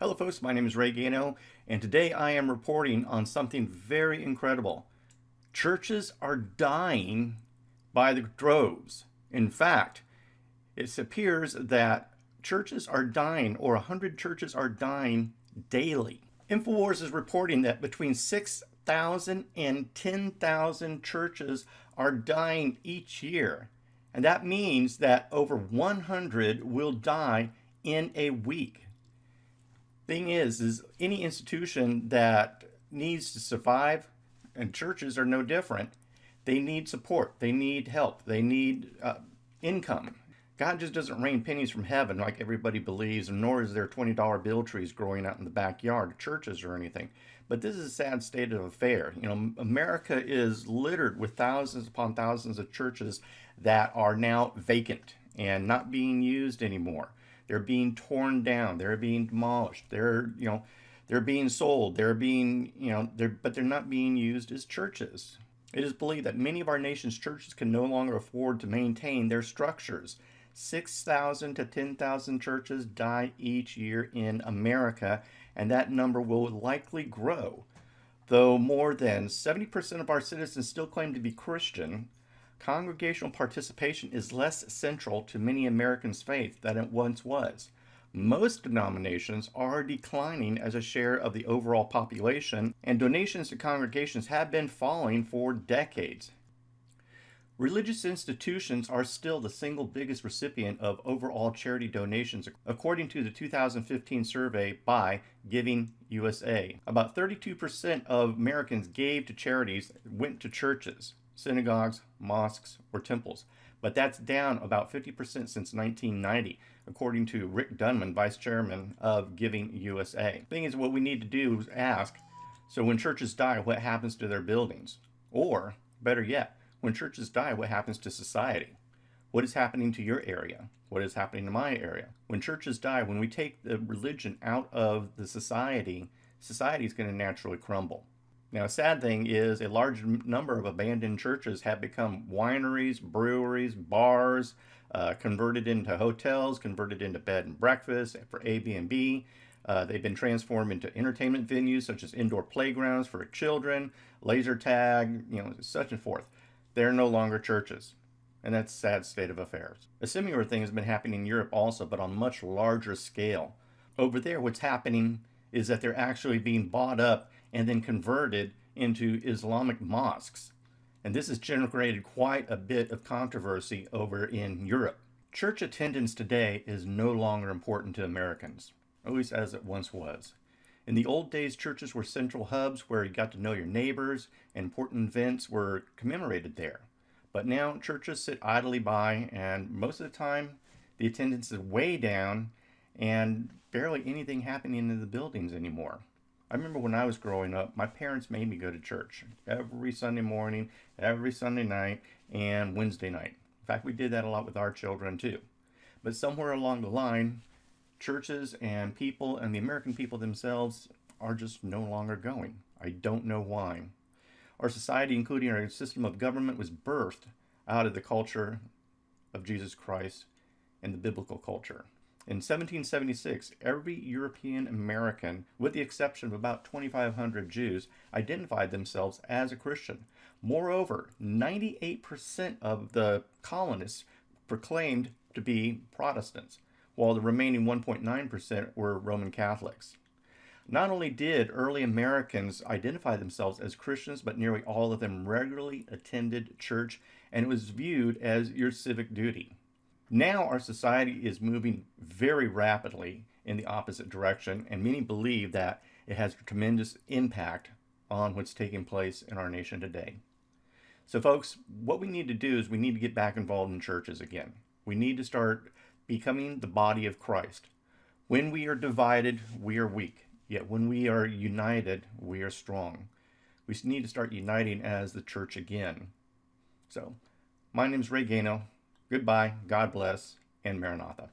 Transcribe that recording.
Hello folks, my name is Ray Gano, and today I am reporting on something very incredible. Churches are dying by the droves. In fact, it appears that churches are dying, or 100 churches are dying daily. InfoWars is reporting that between 6,000 and 10,000 churches are dying each year. And that means that over 100 will die in a week. Thing is any institution that needs to survive, and churches are no different, they need support, they need help, they need income. God just doesn't rain pennies from heaven like everybody believes, nor is there $20 bill trees growing out in the backyard of churches or anything. But this is a sad state of affair. You know, America is littered with thousands upon thousands of churches that are now vacant and not being used anymore. They're being torn down. They're being demolished. They're being sold. But they're not being used as churches. It is believed that many of our nation's churches can no longer afford to maintain their structures. 6,000 to 10,000 churches die each year in America, and that number will likely grow. Though more than 70% of our citizens still claim to be Christian, congregational participation is less central to many Americans' faith than it once was. Most denominations are declining as a share of the overall population, and donations to congregations have been falling for decades. Religious institutions are still the single biggest recipient of overall charity donations, according to the 2015 survey by Giving USA. About 32% of Americans gave to charities went to churches, synagogues, mosques, or temples. But that's down about 50% since 1990, according to Rick Dunman, Vice Chairman of Giving USA. The thing is, what we need to do is ask, so when churches die, what happens to their buildings? Or, better yet, when churches die, what happens to society? What is happening to your area? What is happening to my area? When churches die, when we take the religion out of the society, society is going to naturally crumble. Now, a sad thing is a large number of abandoned churches have become wineries, breweries, bars, converted into hotels, converted into bed and breakfast for Airbnb. They've been transformed into entertainment venues such as indoor playgrounds for children, laser tag, such and forth. They're no longer churches. And that's a sad state of affairs. A similar thing has been happening in Europe also, but on much larger scale. Over there, what's happening is that they're actually being bought up and then converted into Islamic mosques. And this has generated quite a bit of controversy over in Europe. Church attendance today is no longer important to Americans, at least as it once was. In the old days, churches were central hubs where you got to know your neighbors, and important events were commemorated there. But now churches sit idly by, and most of the time the attendance is way down and barely anything happening in the buildings anymore. I remember when I was growing up, my parents made me go to church every Sunday morning, every Sunday night, and Wednesday night. In fact, we did that a lot with our children too. But somewhere along the line, churches and people and the American people themselves are just no longer going. I don't know why. Our society, including our system of government, was birthed out of the culture of Jesus Christ and the biblical culture. In 1776, every European American, with the exception of about 2,500 Jews, identified themselves as a Christian. Moreover, 98% of the colonists proclaimed to be Protestants, while the remaining 1.9% were Roman Catholics. Not only did early Americans identify themselves as Christians, but nearly all of them regularly attended church, and it was viewed as your civic duty. Now our society is moving very rapidly in the opposite direction, and many believe that it has a tremendous impact on what's taking place in our nation today. So folks, what we need to do is we need to get back involved in churches again. We need to start becoming the body of Christ. When we are divided, we are weak. Yet when we are united, we are strong. We need to start uniting as the church again. So, my name is Ray Gano. Goodbye, God bless, and Maranatha.